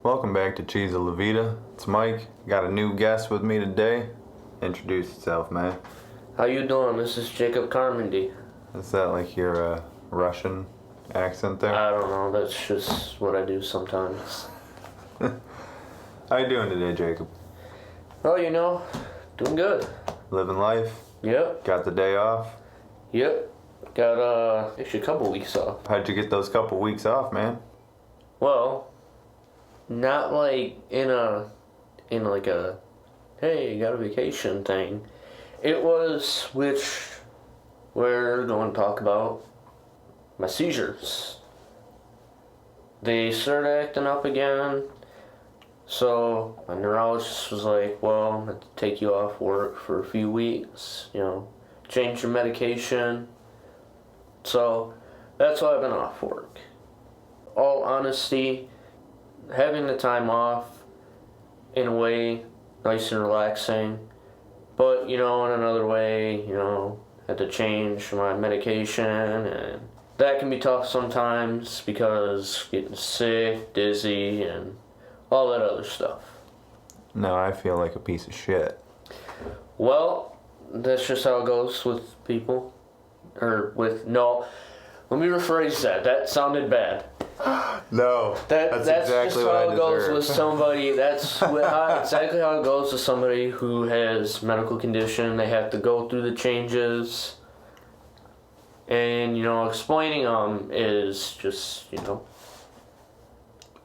Welcome back to Cheese La Vida. It's Mike. Got a new guest with me today. Introduce yourself, man. How you doing? This is Jacob Carmendy. Is that like your Russian accent there? I don't know. That's just what I do sometimes. How you doing today, Jacob? Well, doing good. Living life? Yep. Got the day off? Yep. Got actually a couple weeks off. How'd you get those couple weeks off, man? Well, not like in like a hey, you got a vacation thing. It was which we're going to talk about my seizures. They started acting up again. So my neurologist was like, well, I'm going to take you off work for a few weeks, change your medication. So that's why I've been off work. All honesty, having the time off, in a way, nice and relaxing. But, in another way, had to change my medication, and that can be tough sometimes because getting sick, dizzy, and all that other stuff. No, I feel like a piece of shit. Well, that's just how it goes with people. No, let me rephrase that. That sounded bad. No, that's exactly what I deserve. That's just how it goes with somebody. That's exactly how it goes with somebody who has medical condition. They have to go through the changes, and explaining them is just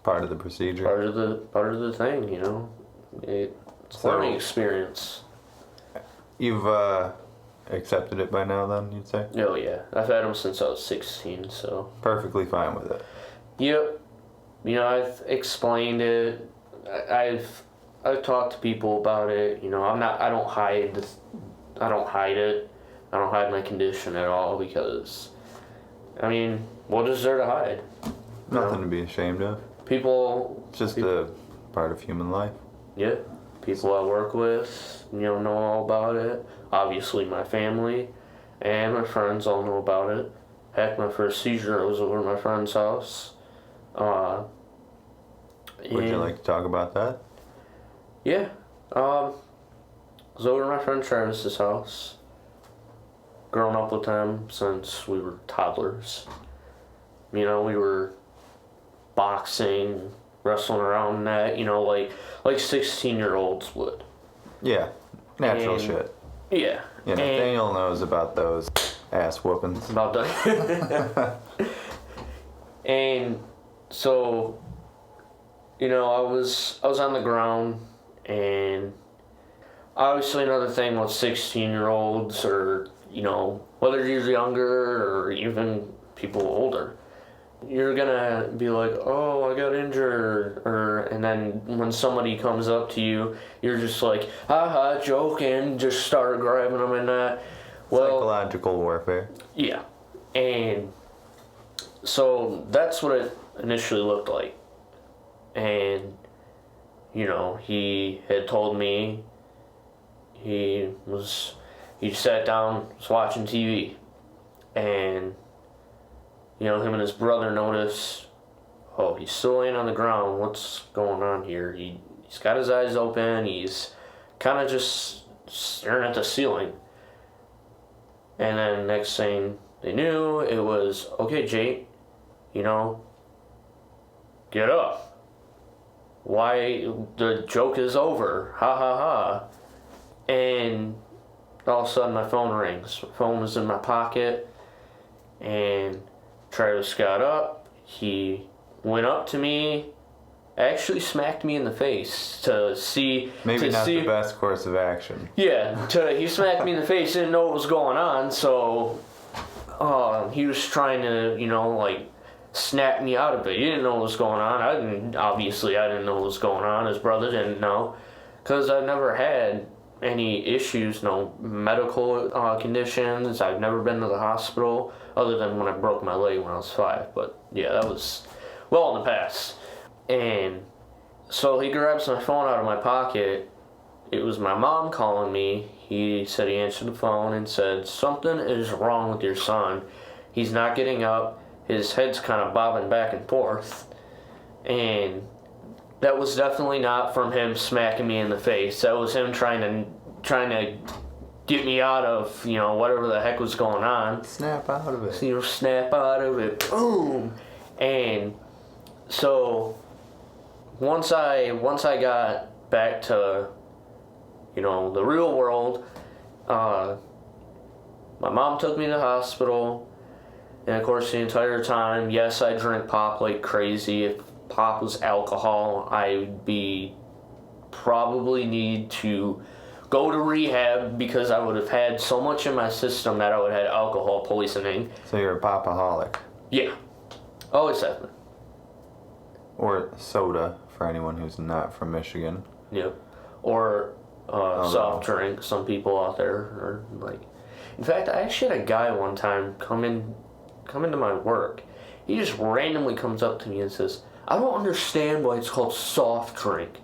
part of the procedure. Part of the thing. It's a learning experience. You've accepted it by now, then, you'd say? Oh yeah, I've had them since I was 16, so perfectly fine with it. Yep. I've explained it. I've talked to people about it. I don't hide it. I don't hide my condition at all because, what is there to hide? Nothing to be ashamed of. It's just a part of human life. Yeah. People I work with, know all about it. Obviously my family and my friends all know about it. Heck, my first seizure was over at my friend's house. Would you like to talk about that? Yeah. I was over at my friend Travis's house. Grown up with him since we were toddlers. We were boxing, wrestling around that, like 16-year-olds would. Yeah. Natural shit. Yeah. Yeah, Nathaniel knows about those ass whoopings. About that. And so, I was on the ground, and obviously another thing with 16-year-olds or, whether you're younger or even people older, you're gonna be like, oh, I got injured, and then when somebody comes up to you, you're just like, haha, joking, just start grabbing them and that. Well, psychological warfare. Yeah. And so that's what it initially looked like. And, he had told me he sat down, was watching TV, and, him and his brother noticed, oh, he's still laying on the ground, what's going on here? He's got his eyes open, he's kind of just staring at the ceiling. And then next thing they knew, it was, okay, Jake, get up. Why, the joke is over. Ha ha ha. And all of a sudden my phone rings. My phone was in my pocket, and Travis got up. He went up to me, actually smacked me in the face to see... Maybe not the best course of action. Yeah, he smacked me in the face, didn't know what was going on, so he was trying to, snap me out of it. He didn't know what was going on. I didn't know what was going on. His brother didn't know, because I've never had any issues, no medical conditions. I've never been to the hospital, other than when I broke my leg when I was 5, but yeah, that was well in the past. And so he grabs my phone out of my pocket. It was my mom calling me. He said he answered the phone and said, something is wrong with your son. He's not getting up. His head's kind of bobbing back and forth. And that was definitely not from him smacking me in the face. That was him trying to get me out of, whatever the heck was going on. Snap out of it. Snap out of it. Boom! And so once I got back to, the real world, my mom took me to the hospital. And of course, the entire time, yes, I drank pop like crazy. If pop was alcohol, I would probably need to go to rehab because I would have had so much in my system that I would have had alcohol poisoning. So you're a popaholic. Yeah. Always have been. Or soda, for anyone who's not from Michigan. Yep. Or soft drink. Some people out there are like... In fact, I actually had a guy one time come into my work. He just randomly comes up to me and says, I don't understand why it's called soft drink.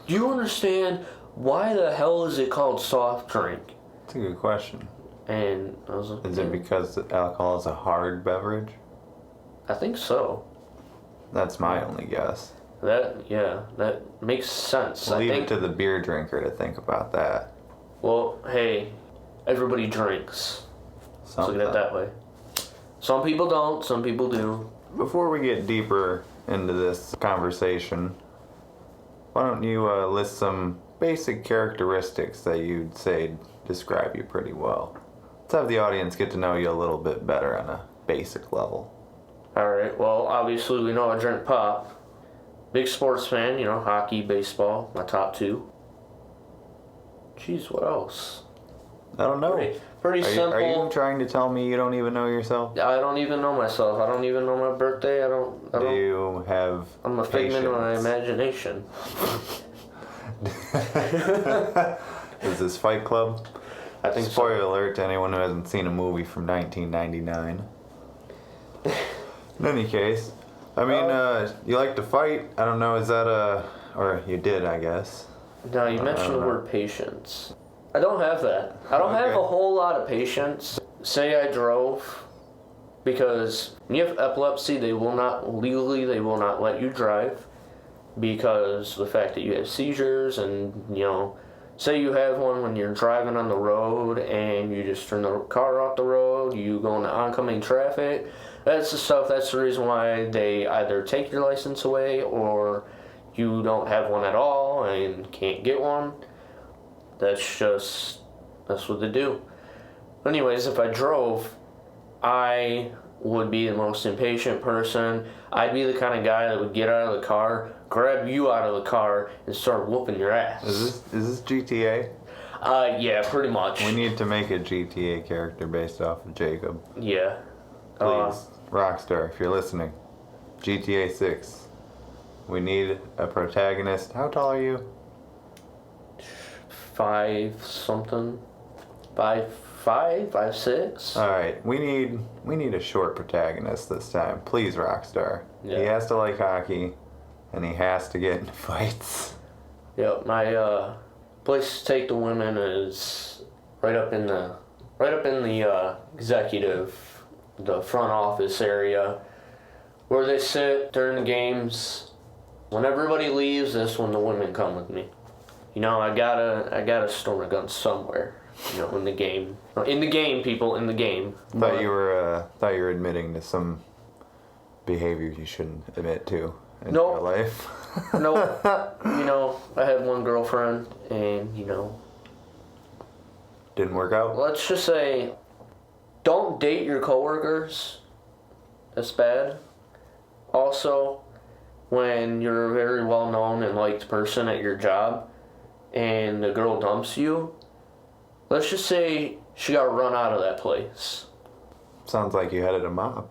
Do you understand why the hell is it called soft drink? That's a good question. And I was like, is it because alcohol is a hard beverage? I think so. That's my only guess. That makes sense. Leave it to the beer drinker to think about that. Well, hey, everybody drinks. So look at it that way. Some people don't, some people do. Before we get deeper into this conversation, why don't you list some basic characteristics that you'd say describe you pretty well? Let's have the audience get to know you a little bit better on a basic level. Alright, well, obviously we know I drink pop. Big sports fan, hockey, baseball, my top two. Jeez, what else? I don't know. Pretty simple. Are you trying to tell me you don't even know yourself? I don't even know myself. I don't even know my birthday. I don't. Do you have I'm a figment of my imagination. Is this Fight Club? I think Spoiler alert to anyone who hasn't seen a movie from 1999. In any case, I mean, you like to fight. I don't know, is that or you did, I guess. No, you mentioned the word patience. I don't have that. I don't have a whole lot of patience. Say I drove, because when you have epilepsy, they will not let you drive because of the fact that you have seizures and, say you have one when you're driving on the road and you just turn the car off the road, you go into oncoming traffic. That's the reason why they either take your license away or you don't have one at all and can't get one. That's what they do. Anyways, if I drove, I would be the most impatient person. I'd be the kind of guy that would get out of the car, grab you out of the car, and start whooping your ass. Is this GTA? Yeah, pretty much. We need to make a GTA character based off of Jacob. Yeah. Please, Rockstar, if you're listening, GTA 6. We need a protagonist. How tall are you? 5 something. 5'6". All right, we need a short protagonist this time. Please, Rockstar. Yeah. He has to like hockey, and he has to get in fights. Yep, my place to take the women is right up in the executive, the front office area, where they sit during the games. When everybody leaves, that's when the women come with me. I gotta store a gun somewhere. In the game. In the game, people, in the game. Thought you were admitting to some behavior you shouldn't admit to in your life. Nope. I had one girlfriend, and didn't work out. Let's just say, don't date your coworkers. That's bad. Also, when you're a very well-known and liked person at your job, and the girl dumps you, let's just say she got run out of that place. Sounds like you headed a mob.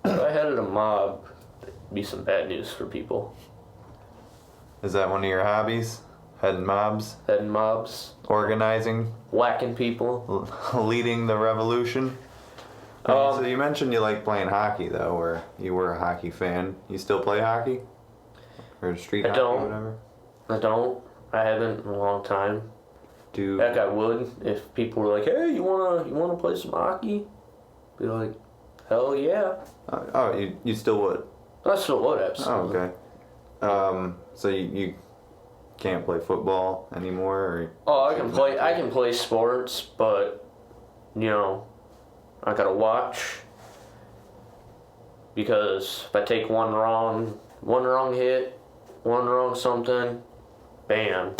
If I headed a mob, it'd be some bad news for people. Is that one of your hobbies? Heading mobs? Heading mobs. Organizing? Whacking people. Leading the revolution? So you mentioned you like playing hockey, though, or you were a hockey fan. You still play hockey? Or street hockey or whatever? I don't. I haven't in a long time. Heck, I would if people were like, "Hey, you wanna play some hockey?" Be like, "Hell yeah!" You still would? I still would, absolutely. Oh, okay. So you can't play football anymore? Or Oh, I can play sports, but, I gotta watch. Because if I take one wrong hit, one wrong something, bam.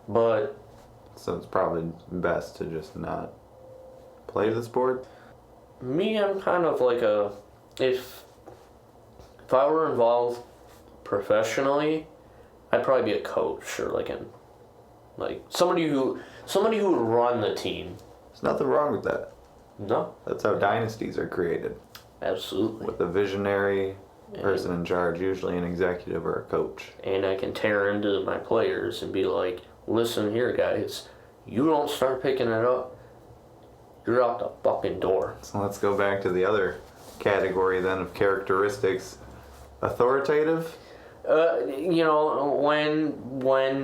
But... So it's probably best to just not play the sport? Me, I'm kind of like if I were involved professionally, I'd probably be a coach or like somebody who would run the team. There's nothing wrong with that. No. That's how dynasties are created. Absolutely. With a visionary person in charge, usually an executive or a coach. And I can tear into my players and be like, listen here, guys, you don't start picking it up, you're out the fucking door. So let's go back to the other category then of characteristics. Authoritative? When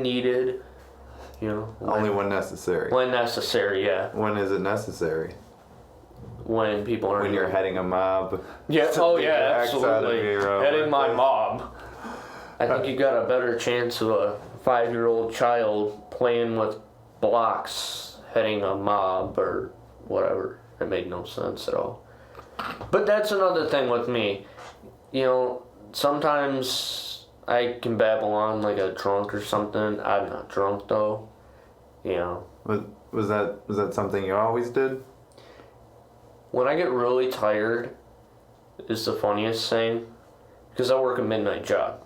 needed, Only when necessary. When necessary, yeah. When is it necessary? When people are... When you're heading a mob. Yeah, absolutely. Heading my mob. I think you got a better chance of a 5-year-old child playing with blocks heading a mob or whatever. It made no sense at all. But that's another thing with me. Sometimes I can babble on like a drunk or something. I'm not drunk though. Was that something you always did? When I get really tired is the funniest thing. Because I work a midnight job.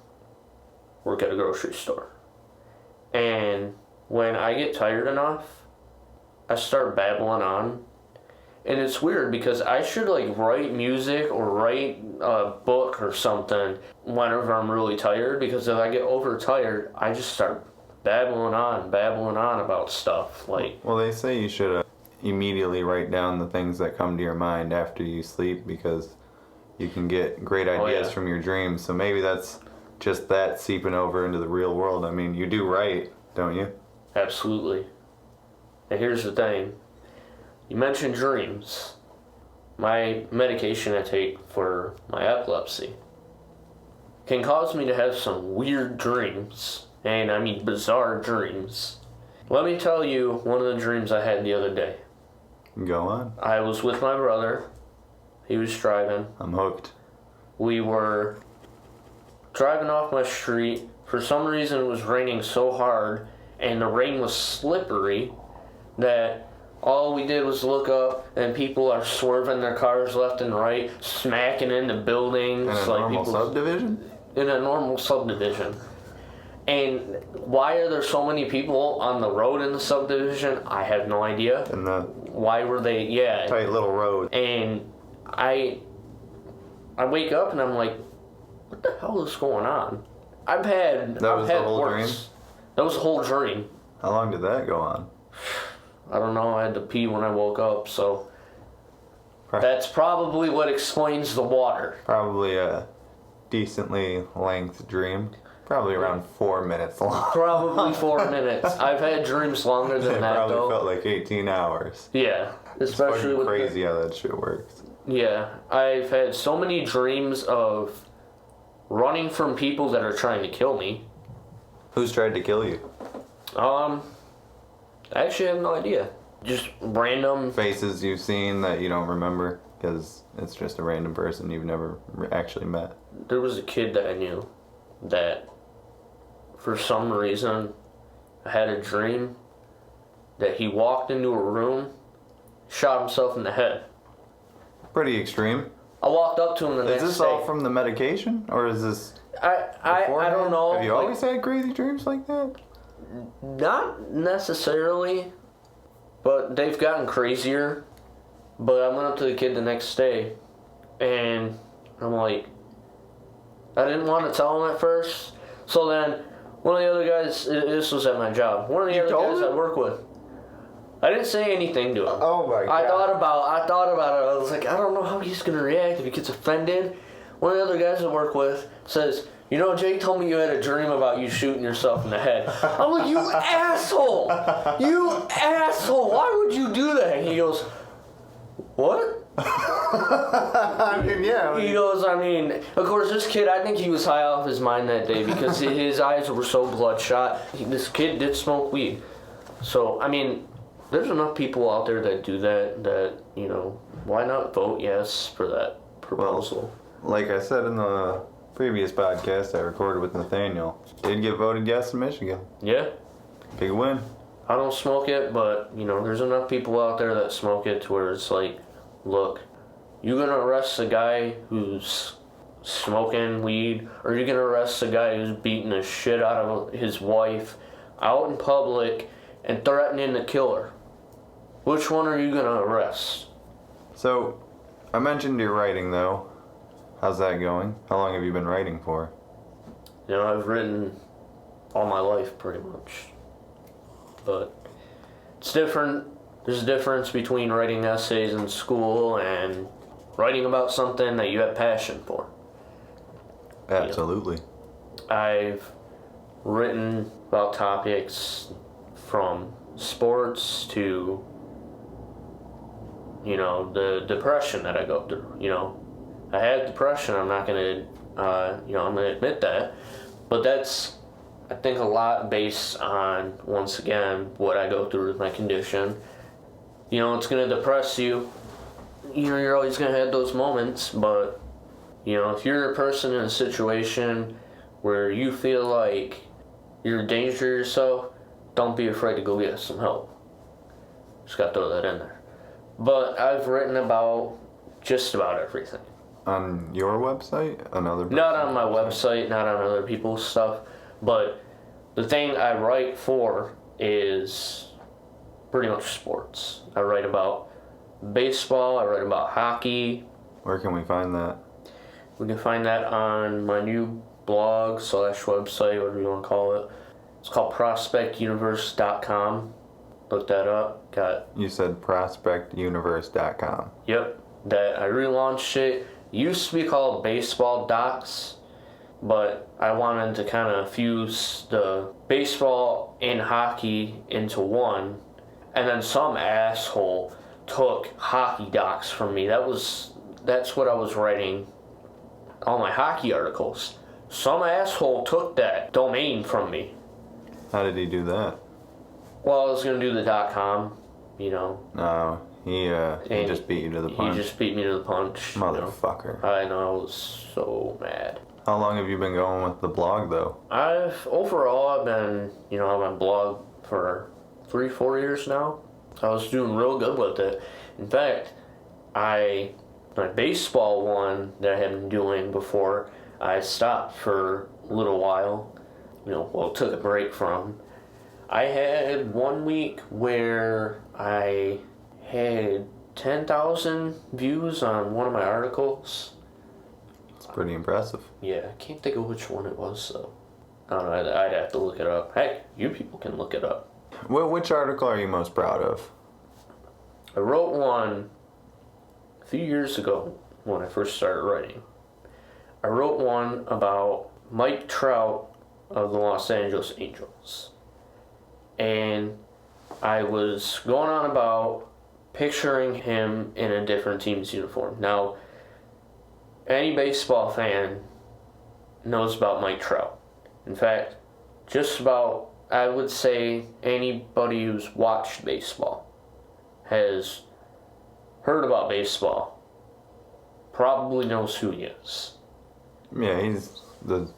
Work at a grocery store. And when I get tired enough, I start babbling on. And it's weird because I should write music or write a book or something whenever I'm really tired. Because if I get overtired, I just start babbling on about stuff. Well, they say you should immediately write down the things that come to your mind after you sleep because you can get great ideas from your dreams. So maybe that's just that seeping over into the real world. I mean, you do write, don't you? Absolutely. And here's the thing. You mentioned dreams. My medication I take for my epilepsy can cause me to have some weird dreams. And I mean bizarre dreams. Let me tell you one of the dreams I had the other day. Go on. I was with my brother. He was driving. I'm hooked. We were driving off my street. For some reason it was raining so hard and the rain was slippery that all we did was look up and people are swerving their cars left and right, smacking into buildings. In a normal subdivision? In a normal subdivision. And why are there so many people on the road in the subdivision? I have no idea. Why were they? Yeah. Tight little road. And I wake up and I'm like, what the hell is going on? That was the whole dream? That was the whole dream. How long did that go on? I don't know. I had to pee when I woke up, so that's probably what explains the water. Probably a decently length dream. Probably around 4 minutes long. Probably 4 minutes. I've had dreams longer than that, probably though. Felt like 18 hours. Yeah, especially it's with crazy how that shit works. Yeah, I've had so many dreams of running from people that are trying to kill me. Who's tried to kill you? I actually have no idea. Just random faces you've seen that you don't remember because it's just a random person you've never actually met. There was a kid that I knew that for some reason I had a dream that he walked into a room, shot himself in the head. Pretty extreme. I walked up to him the next day. Is this all from the medication or is this I don't know. Have you always had crazy dreams like that? Not necessarily, but they've gotten crazier. But I went up to the kid the next day, and I'm like, I didn't want to tell him at first. So then, one of the other guys, this was at my job, one of the other guys I work with, I didn't say anything to him. Oh my God. I thought about it. I was like, I don't know how he's going to react if he gets offended. One of the other guys I work with says, you know, Jake told me you had a dream about you shooting yourself in the head. I'm like, you asshole! You asshole! Why would you do that? And he goes, what? I mean, yeah. He goes, I mean, of course, this kid, I think he was high off his mind that day because his eyes were so bloodshot. This kid did smoke weed. So, I mean, there's enough people out there that do that, you know, why not vote yes for that proposal? Well, like I said in the previous podcast I recorded with Nathaniel, did get voted yes in Michigan. Yeah. Big win. I don't smoke it, but, you know, there's enough people out there that smoke it to where it's like, look, you gonna arrest a guy who's smoking weed, or you gonna arrest a guy who's beating the shit out of his wife out in public and threatening to kill her? Which one are you gonna arrest? So, I mentioned your writing, though. How's that going? How long have you been writing for? You know, I've written all my life, pretty much. But it's different. There's a difference between writing essays in school and writing about something that you have passion for. Absolutely. You know, I've written about topics from sports to, you know, the depression that I go through. You know, I had depression. I'm not gonna, I'm gonna admit that, but that's, I think, a lot based on, once again, what I go through with my condition. You know, it's gonna depress you. You know, you're always gonna have those moments, but, you know, if you're a person in a situation where you feel like you're in danger to yourself, don't be afraid to go get some help. Just gotta throw that in there. But I've written about just about everything. On your website? Not on my website, not on other people's stuff, but the thing I write for is pretty much sports. I write about baseball, I write about hockey. Where can we find that? We can find that on my new blog / website, whatever you want to call it. It's called prospectuniverse.com. Look that up. You said prospectuniverse.com. Yep. That I relaunched it. It used to be called Baseball Docs, but I wanted to kind of fuse the baseball and hockey into one, and then some asshole took hockey docs from me. That's what I was writing all my hockey articles. Some asshole took that domain from me. How did he do that? Well, I was gonna do the .com, you know. No, he just beat you to the punch. He just beat me to the punch. Motherfucker. You know? I know, I was so mad. How long have you been going with the blog, though? I've been, you know, on my blog for 3-4 years now. I was doing real good with it. In fact, my baseball one that I had been doing before I stopped for a little while, you know, well, took a break from. I had 1 week where I had 10,000 views on one of my articles. It's pretty impressive. Yeah, I can't think of which one it was, though. I don't know, I'd have to look it up. Heck, you people can look it up. Which article are you most proud of? I wrote one a few years ago when I first started writing. I wrote one about Mike Trout of the Los Angeles Angels. And I was going on about picturing him in a different team's uniform. Now, any baseball fan knows about Mike Trout. In fact, just about, I would say, anybody who's watched baseball has heard about baseball, probably knows who he is. Yeah, he's the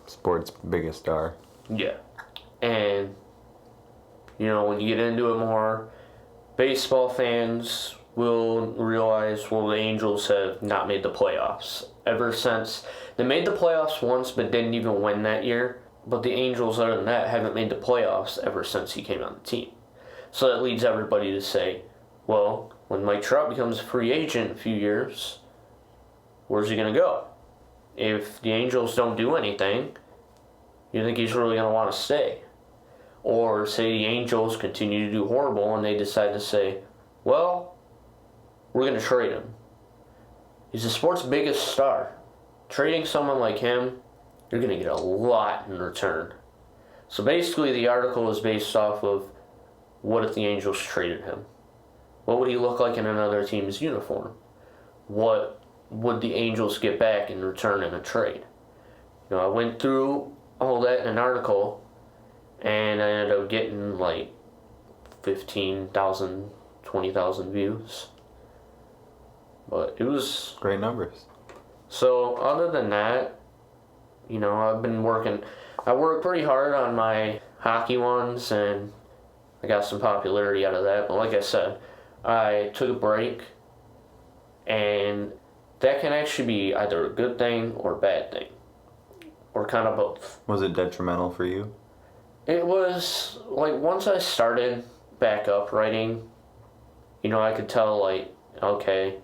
sport's biggest star. Yeah. And, you know, when you get into it more, baseball fans will realize, well, the Angels have not made the playoffs. Ever since, they made the playoffs once but didn't even win that year. But the Angels, other than that, haven't made the playoffs ever since he came on the team. So that leads everybody to say, well, when Mike Trout becomes a free agent in a few years, where's he going to go? If the Angels don't do anything, you think he's really going to want to stay? Or say the Angels continue to do horrible and they decide to say, well, we're going to trade him. He's the sport's biggest star. Trading someone like him, you're going to get a lot in return. So basically the article is based off of, what if the Angels traded him? What would he look like in another team's uniform? what would the Angels get back in return in a trade. I went through all that in an article, and I ended up getting like 15,000, 20,000 views. But it was great numbers. So other than that, I've been working. I worked pretty hard on my hockey ones, and I got some popularity out of that. But like I said, I took a break, and that can actually be either a good thing or a bad thing, or kind of both. Was it detrimental for you? It was, like, once I started back up writing, I could tell, like, okay,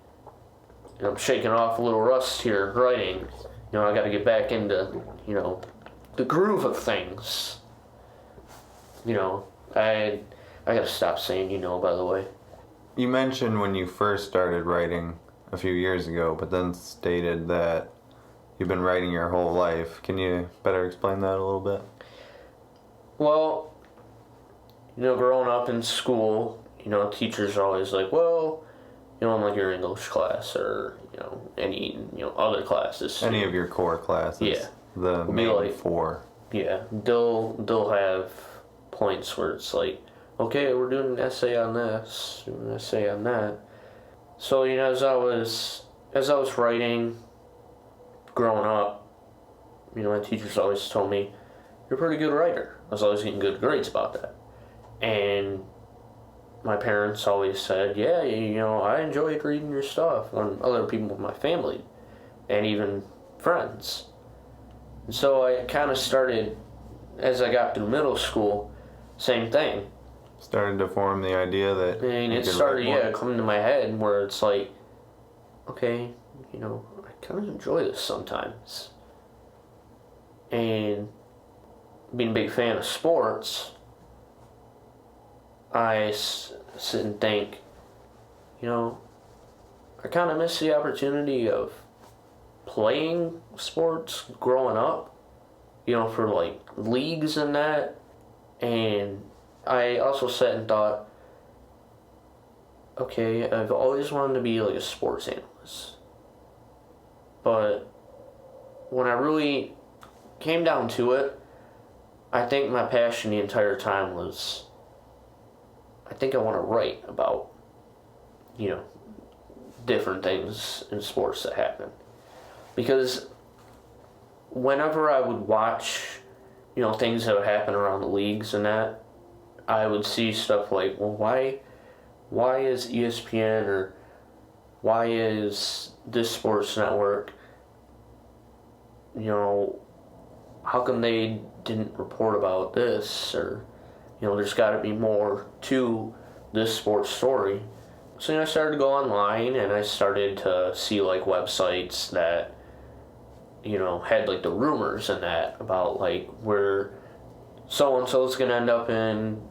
I'm shaking off a little rust here writing. I got to get back into, the groove of things. I got to stop saying, by the way. You mentioned when you first started writing a few years ago, but then stated that you've been writing your whole life. Can you better explain that a little bit? Well, growing up in school, teachers are always like, well, in like your English class or, any, other classes. Any of your core classes. Yeah. The main four. Yeah. They'll have points where it's like, okay, we're doing an essay on this, doing an essay on that. So, as I was writing, growing up, my teachers always told me, you're a pretty good writer. I was always getting good grades about that. And my parents always said, yeah, I enjoyed reading your stuff on other people in my family and even friends. And so I kind of started, as I got through middle school, same thing. Started to form the idea that... And it started, coming to my head where it's like, okay, I kind of enjoy this sometimes. And being a big fan of sports, I sit and think, I kind of miss the opportunity of playing sports growing up, for like leagues and that. And I also sat and thought, okay, I've always wanted to be like a sports analyst. But when I really came down to it, I think my passion the entire time was, I think I want to write about, different things in sports that happen. Because whenever I would watch, things that would happen around the leagues and that, I would see stuff like, well, why is ESPN or why is this sports network, how come they didn't report about this? Or, there's got to be more to this sports story. So I started to go online, and I started to see like websites that, had like the rumors and that about like where so-and-so is going to end up in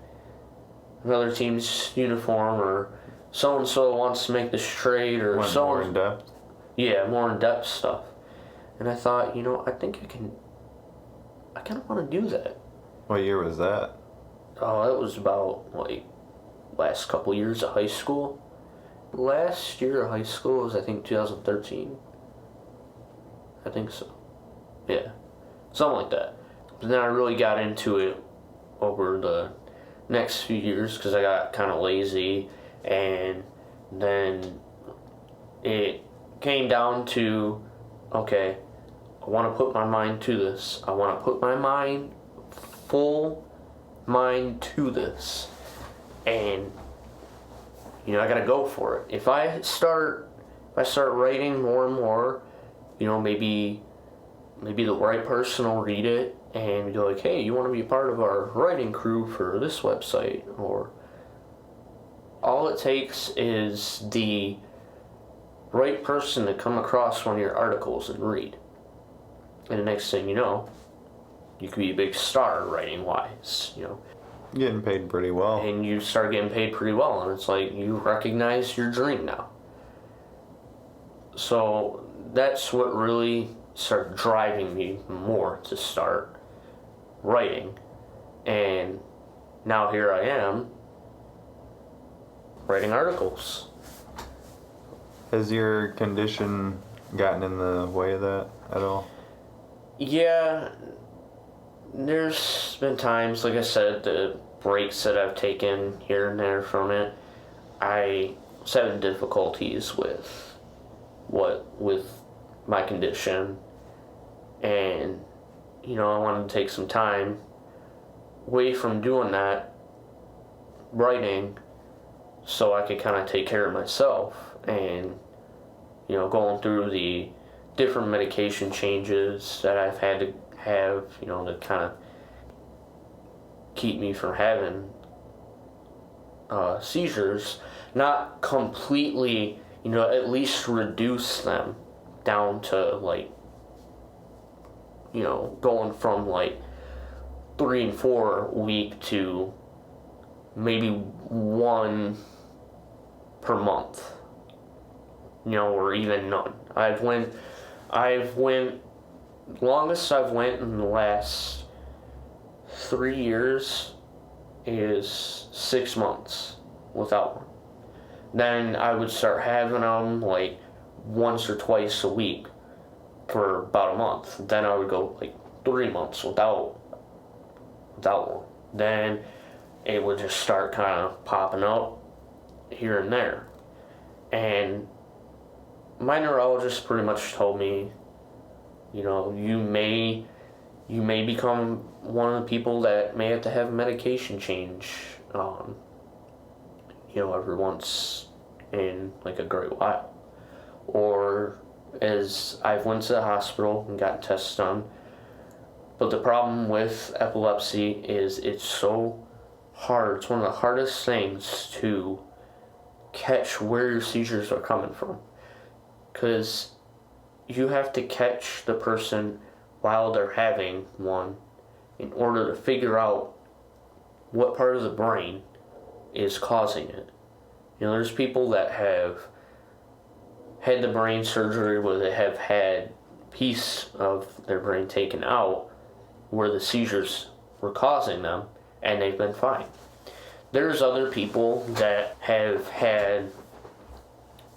another team's uniform, or so-and-so wants to make this trade, or so more in depth. Yeah, more in depth stuff. And I thought, I think I kind of want to do that. What year was that? Oh, that was about like last couple years of high school. Last year of high school was, I think, 2013. I think so. Yeah. Something like that. But then I really got into it over the next few years because I got kind of lazy, and then it came down to, okay, I want to put my mind to this. I want to put my full mind to this. And, I gotta go for it. If I start writing more and more, maybe the right person will read it and be like, hey, you want to be a part of our writing crew for this website? Or all it takes is the right person to come across one of your articles and read. And the next thing you know, you could be a big star writing wise, Getting paid pretty well. And you start getting paid pretty well, and it's like you recognize your dream now. So that's what really started driving me more to start writing. And now here I am writing articles. Has your condition gotten in the way of that at all? Yeah, there's been times, like I said, the breaks that I've taken here and there from it, I was having difficulties with my condition, and I wanted to take some time away from doing that writing so I could kind of take care of myself, and going through the different medication changes that I've had to have, to kind of keep me from having seizures, not completely, at least reduce them down to like, going from like 3 and 4 a week to maybe 1 per month, or even none. Longest I've went in the last 3 years is 6 months without one. Then I would start having them like once or twice a week for about a month. Then I would go like 3 months without one. Then it would just start kind of popping up here and there. And my neurologist pretty much told me, you may become one of the people that may have to have medication change, every once in like a great while. Or as I've went to the hospital and got tests done. But the problem with epilepsy is it's so hard. It's one of the hardest things to catch where your seizures are coming from. Because you have to catch the person while they're having one in order to figure out what part of the brain is causing it. There's people that have had the brain surgery where they have had a piece of their brain taken out where the seizures were causing them, and they've been fine. There's other people that have had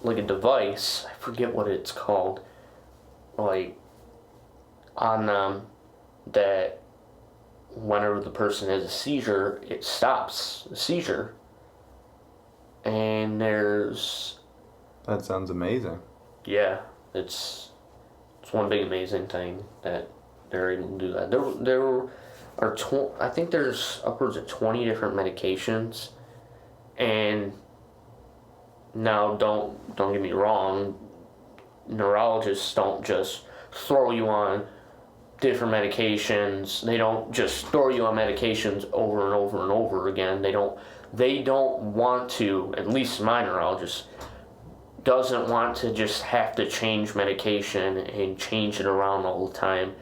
like a device, I forget what it's called, like on them, that whenever the person has a seizure, it stops the seizure. And that sounds amazing. Yeah, it's one big amazing thing that they're able to do that. There are I think there's upwards of 20 different medications, and now don't get me wrong, neurologists don't just throw you on different medications. They don't just throw you on medications over and over and over again. They don't want to, at least my neurologist doesn't want to just have to change medication and change it around all the time,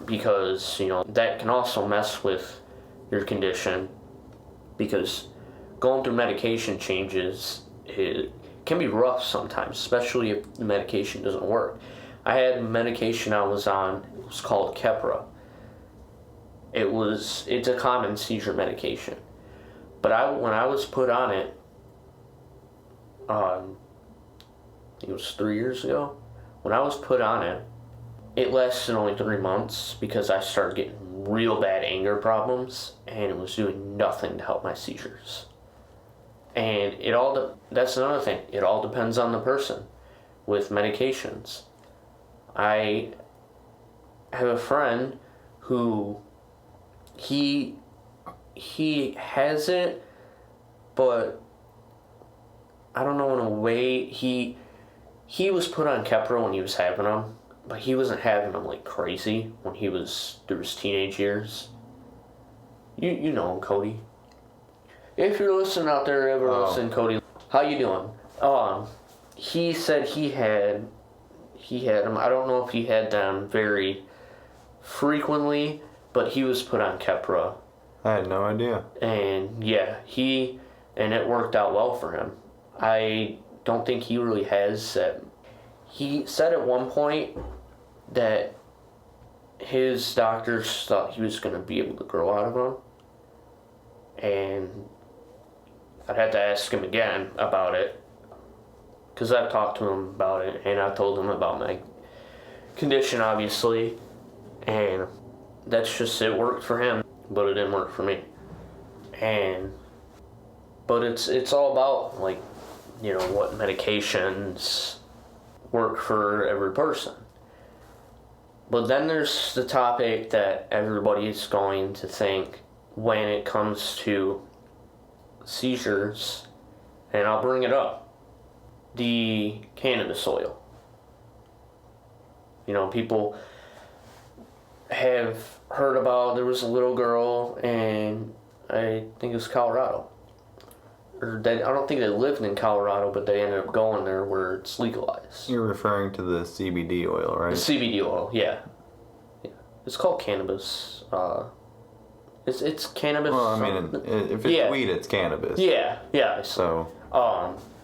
because that can also mess with your condition, because going through medication changes, it can be rough sometimes, especially if the medication doesn't work. I had medication I was on, it was called Keppra. It's a common seizure medication. But when I was put on it, I think it was 3 years ago, when I was put on it, it lasted only 3 months because I started getting real bad anger problems, and it was doing nothing to help my seizures. And that's another thing, it all depends on the person with medications. I have a friend who he has it, but I don't know, in a way, he was put on Keppra when he was having them, but he wasn't having them like crazy when he was through his teenage years. You know him, Cody. If you're listening out there, listen, Cody, how you doing? He said he had them. I don't know if he had them very frequently, but he was put on Keppra. I had no idea. And yeah, and it worked out well for him. I don't think he really has that. He said at one point that his doctors thought he was going to be able to grow out of them. And I'd have to ask him again about it. because I've talked to him about it, and I've told him about my condition, obviously, and that's just, it worked for him, but it didn't work for me. But it's all about, like, you know, what medications work for every person. But then there's the topic that everybody's going to think when it comes to seizures, and I'll bring it up: the cannabis oil. You know, people have heard about, there was a little girl in, I think it was Colorado. Or I don't think they lived in Colorado, but they ended up going there where it's legalized. You're referring to the CBD oil, right? The CBD oil, yeah. It's called cannabis. It's cannabis. Well, I mean, if it's weed, it's cannabis. Yeah. So.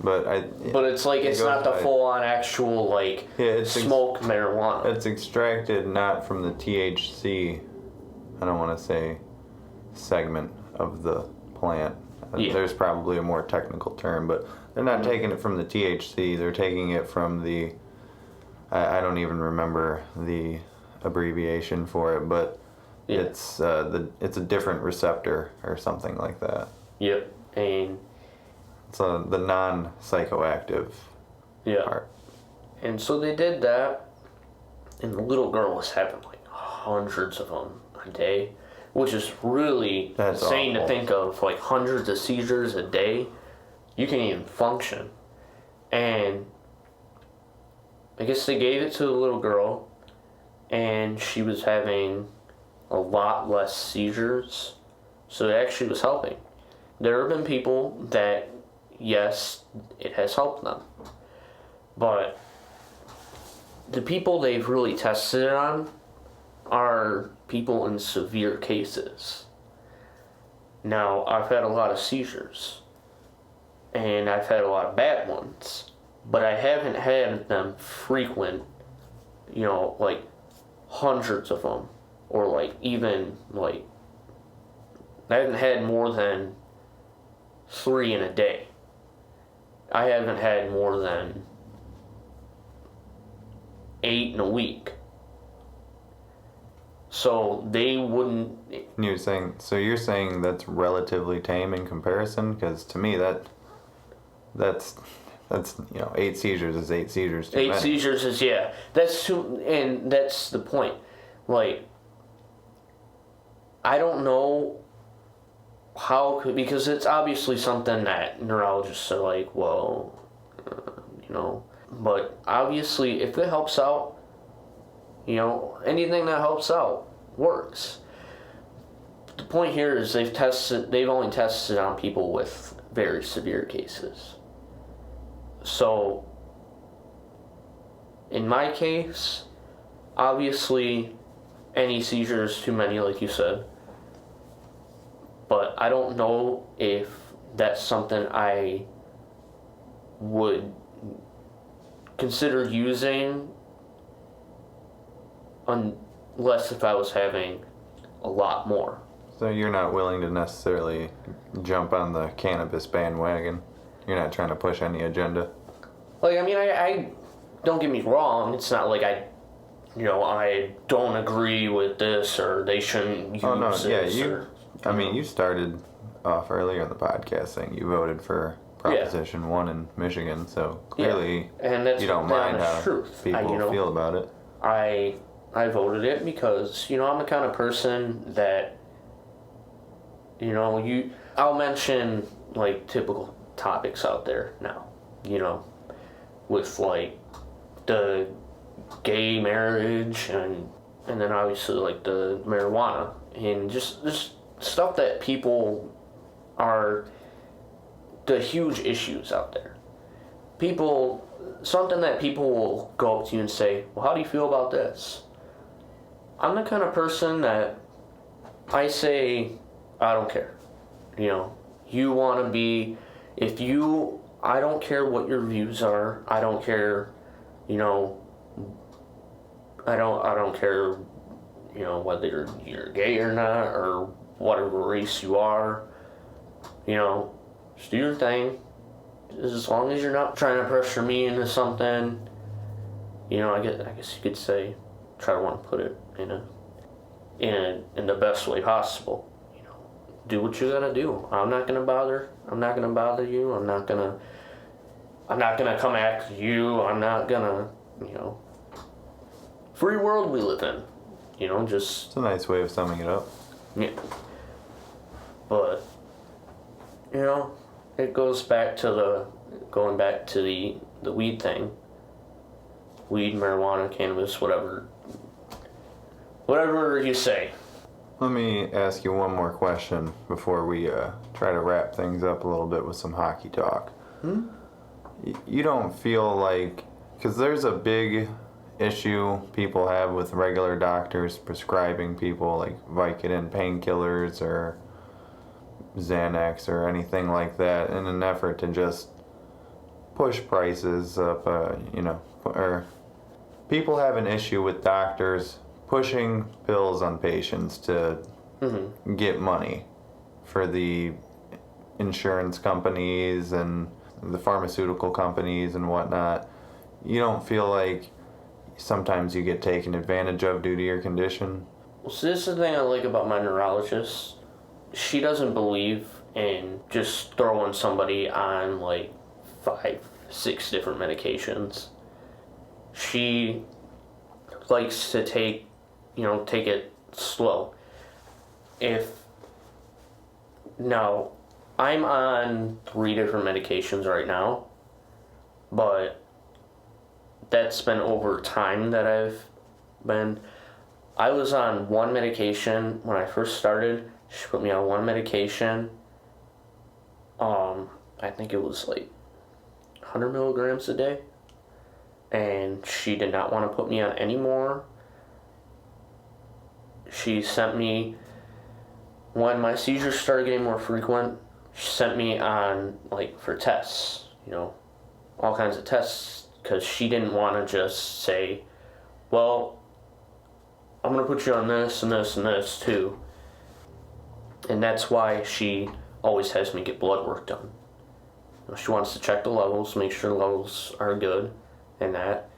But it's like, it's not the full-on actual, like, smoke marijuana. It's extracted not from the THC, I don't want to say segment of the plant. Yeah. There's probably a more technical term, but they're not taking it from the THC. They're taking it from the, I don't even remember the abbreviation for it, but it's a different receptor or something like that. Yep, and so the non-psychoactive part. And so they did that, and the little girl was having like hundreds of them a day, which is really insane to think of, like hundreds of seizures a day. You can't even function. And I guess they gave it to the little girl, and she was having a lot less seizures, so it actually was helping. There have been people that, yes, it has helped them, but the people they've really tested it on are people in severe cases. Now, I've had a lot of seizures, and I've had a lot of bad ones, but I haven't had them frequent, you know, like hundreds of them, or like even like, I haven't had more than 3 in a day. I haven't had more than 8 in a week. So they wouldn't. You're saying that's relatively tame in comparison? Because to me that's 8 seizures is 8 seizures too many. 8 seizures is, yeah. That's too, and that's the point. Like, I don't know how, because it's obviously something that neurologists are like, well, you know, but obviously if it helps out, you know, anything that helps out works. The point here is they've only tested on people with very severe cases. So, in my case, obviously, any seizure is too many, like you said. But I don't know if that's something I would consider using unless if I was having a lot more. So you're not willing to necessarily jump on the cannabis bandwagon? You're not trying to push any agenda? Like, I mean, I don't get me wrong, it's not like I don't agree with this, or they shouldn't use this. You started off earlier in the podcast saying you voted for Proposition 1 in Michigan, so clearly you don't mind how people feel about it. I voted it because, I'm the kind of person that, I'll mention, like, typical topics out there now, with, like, the gay marriage and then obviously, like, the marijuana and just stuff that people are the huge issues out there. Something that people will go up to you and say, well, how do you feel about this? I'm the kind of person that I say, I don't care. You want to be, I don't care what your views are. I don't care, I don't care, whether you're gay or not, or whatever race you are, just do your thing. as long as you're not trying to pressure me into something, I guess you could say, try to want to put it in the best way possible. Do what you gotta do. I'm not gonna bother you. I'm not gonna come after you. I'm not gonna, free world we live in. Just. It's a nice way of summing it up. Yeah. But, it goes back to the weed thing. Weed, marijuana, cannabis, whatever you say. Let me ask you one more question before we try to wrap things up a little bit with some hockey talk. You don't feel like, because there's a big issue people have with regular doctors prescribing people like Vicodin painkillers or Xanax or anything like that in an effort to just push prices up, or people have an issue with doctors pushing pills on patients to get money for the insurance companies and the pharmaceutical companies and whatnot. You don't feel like sometimes you get taken advantage of due to your condition? Well, so this is the thing I like about my neurologist. She doesn't believe in just throwing somebody on like 5, 6 different medications. She likes to take it slow. Now, I'm on 3 different medications right now, but that's been over time that I was on one medication when I first started. She put me on one medication. I think it was like 100 milligrams a day. And she did not want to put me on any more. She sent me, when my seizures started getting more frequent, she sent me on, for tests, all kinds of tests, because she didn't want to just say, well, I'm going to put you on this and this and this too. And that's why she always has me get blood work done. She wants to check the levels, make sure the levels are good and that.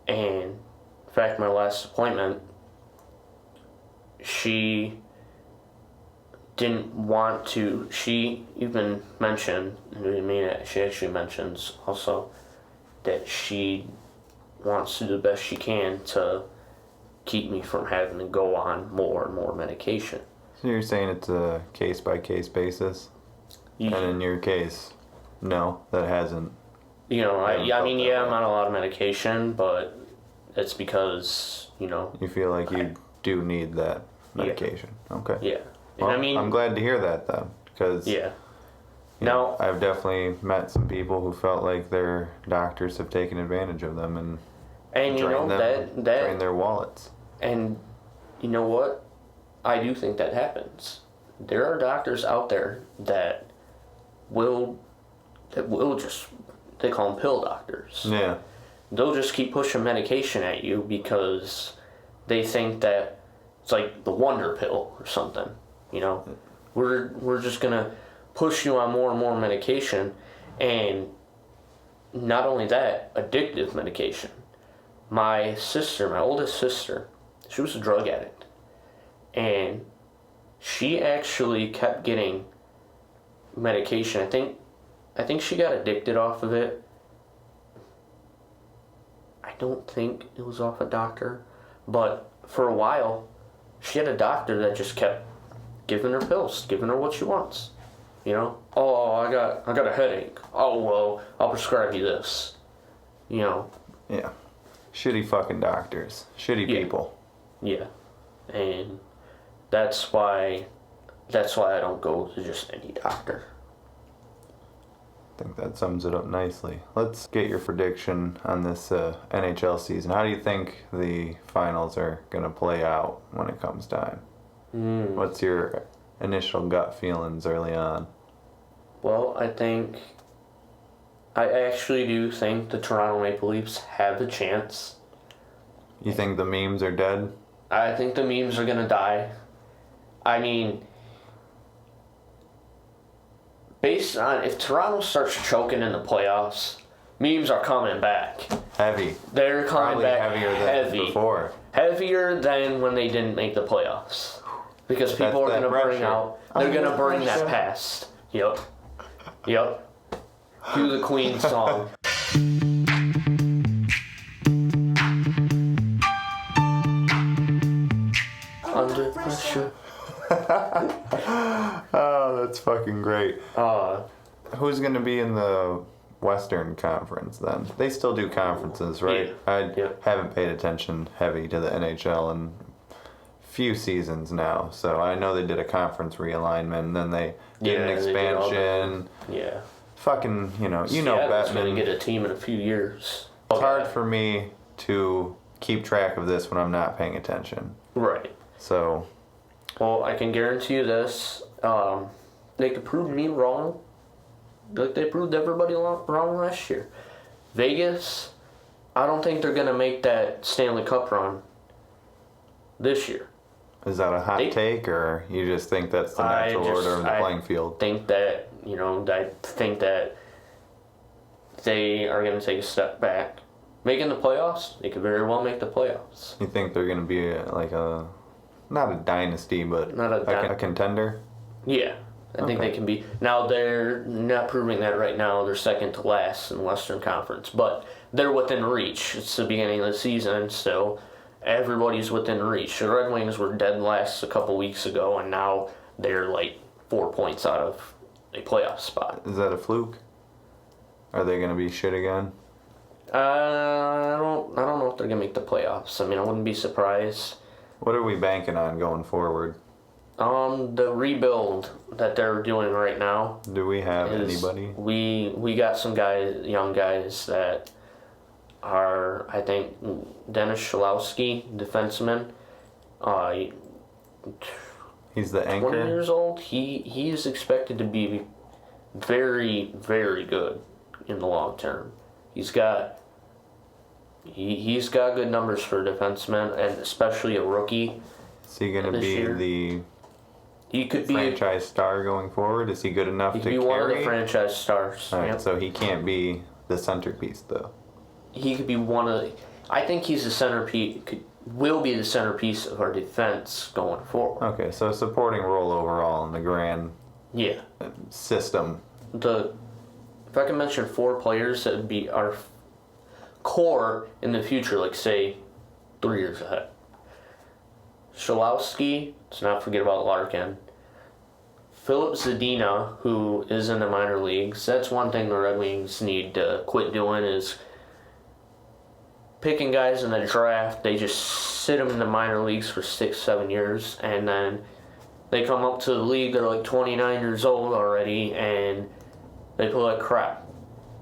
And in fact, my last appointment, she didn't want to, she even mentioned, she actually mentions also that she wants to do the best she can to keep me from having to go on more and more medication. So you're saying it's a case-by-case basis? And in your case, no, that hasn't. I'm on a lot of medication, but it's because, You feel like you do need that medication. Yeah. Okay. Yeah. Well, I'm glad to hear that, though, because I've definitely met some people who felt like their doctors have taken advantage of them and drained their wallets. And you know what? I do think that happens. There are doctors out there that will just, they call them pill doctors. Yeah. They'll just keep pushing medication at you because they think that it's like the wonder pill or something. We're just gonna push you on more and more medication, and not only that, addictive medication. My oldest sister, she was a drug addict, and she actually kept getting medication. I think she got addicted off of it. I don't think it was off a doctor, but for a while, she had a doctor that just kept giving her pills, giving her what she wants. Oh, I got a headache. Oh, well, I'll prescribe you this. Yeah. Shitty fucking doctors. Shitty people. Yeah. And that's why I don't go to just any doctor. I think that sums it up nicely. Let's get your prediction on this NHL season. How do you think the finals are going to play out when it comes time? What's your initial gut feelings early on? Well, I actually do think the Toronto Maple Leafs have a chance. You think the memes are dead? I think the memes are going to die. I mean, based on if Toronto starts choking in the playoffs, memes are coming back. Heavy. They're coming Probably back heavier than before. Heavier than when they didn't make the playoffs. Because people are going to bring out. They're going to bring that past. Yep. Do the Queen song. Under pressure. Oh, that's fucking great. Who's going to be in the Western Conference then? They still do conferences, right? Yeah. I haven't paid attention heavy to the NHL in few seasons now, so I know they did a conference realignment, and then they did an expansion. Yeah. Fucking, Bettman. Going to get a team in a few years. It's hard for me to keep track of this when I'm not paying attention. Right. So. Well, I can guarantee you this. They could prove me wrong. Like they proved everybody wrong last year. Vegas, I don't think they're going to make that Stanley Cup run this year. Is that a hot take, or you just think that's the natural order of the playing field? I think that, I think that they are going to take a step back. Making the playoffs, they could very well make the playoffs. You think they're going to be like not a dynasty, but a contender? Yeah, I think they can be. Now, they're not proving that right now. They're second to last in the Western Conference, but they're within reach. It's the beginning of the season, so everybody's within reach. The Red Wings were dead last a couple weeks ago, and now they're like 4 points out of a playoff spot. Is that a fluke? Are they going to be shit again? I don't know if they're gonna make the playoffs. I mean, I wouldn't be surprised. What are we banking on going forward? The rebuild that they're doing right now. Do we have anybody? We got some young guys that are, I think, Dennis Cholowski, defenseman. He's the anchor. 20 years old. He is expected to be very, very good in the long term. He's got good numbers for a defenseman, and especially a rookie. Is he going to be he could be franchise star going forward? Is he good enough to carry? He could be one of the franchise stars. All right, so he can't be the centerpiece, though. He could be one of the... I think he's the centerpiece... will be the centerpiece of our defense going forward. Okay, so a supporting role overall in the grand system. If I can mention 4 players that would be our core in the future, like say 3 years ahead. Cholowski, let's not forget about Larkin. Philip Zadina, who is in the minor leagues. That's one thing the Red Wings need to quit doing, is picking guys in the draft. They just sit them in the minor leagues for 6-7 years, and then they come up to the league, they're like 29 years old already, and they play like crap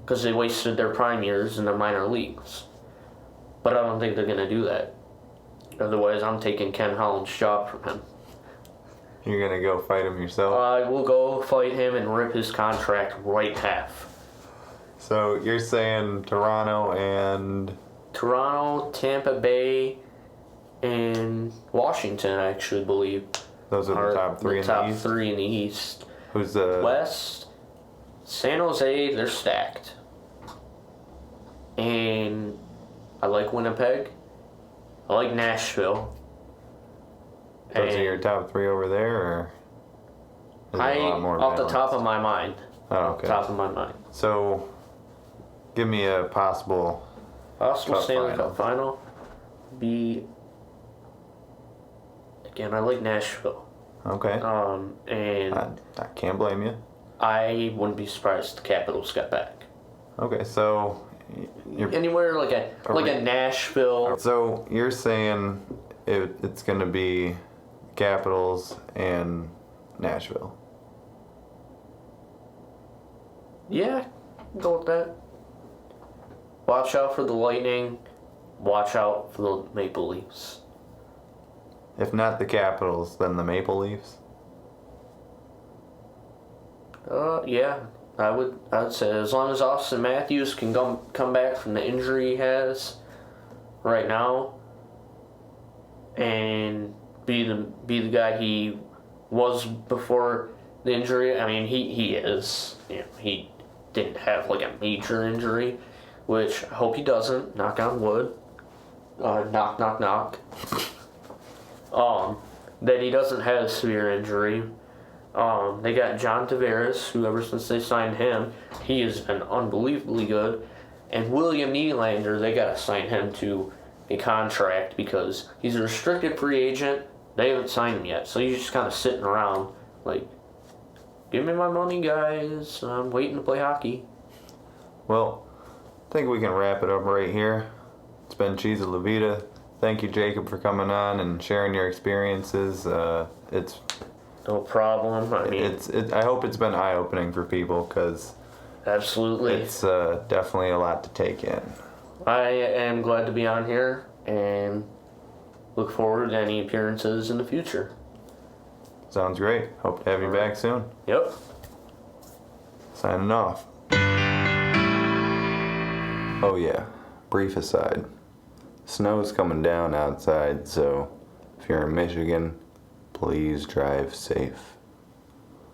because they wasted their prime years in the minor leagues. But I don't think they're going to do that. Otherwise, I'm taking Ken Holland's job from him. You're going to go fight him yourself? I will go fight him and rip his contract right half. So you're saying Toronto, Tampa Bay, and Washington, I actually believe. Those are the top 3 in the East? Top 3 in the East. Who's the... West, San Jose, they're stacked. And I like Winnipeg. I like Nashville. Those are your top 3 over there, or is it a lot more off balanced? the top of my mind. Oh, okay. Top of my mind. So, give me a possible Stanley Cup final. Again, I like Nashville. Okay. And I can't blame you. I wouldn't be surprised if the Capitals got back. Okay, so you're anywhere like a Nashville. So you're saying it's going to be Capitals and Nashville. Yeah, go with that. Watch out for the Lightning. Watch out for the Maple Leafs. If not the Capitals, then the Maple Leafs? Yeah. I would say as long as Austin Matthews can come back from the injury he has right now and be the guy he was before the injury. I mean, he is. He didn't have like a major injury, which I hope he doesn't. Knock on wood. Knock, knock, knock. That he doesn't have a severe injury. They got John Tavares, who ever since they signed him, he has been unbelievably good. And William Nylander, they got to sign him to a contract because he's a restricted free agent. They haven't signed him yet, so he's just kind of sitting around like, give me my money, guys. I'm waiting to play hockey. Well, I think we can wrap it up right here. It's been Cheese La Vida. Thank you, Jacob, for coming on and sharing your experiences. It's no problem. I mean, I hope it's been eye-opening for people because absolutely, it's definitely a lot to take in. I am glad to be on here and look forward to any appearances in the future. Sounds great. Hope to have you back soon. Yep. Signing off. Oh yeah, brief aside. Snow's coming down outside, so if you're in Michigan, please drive safe.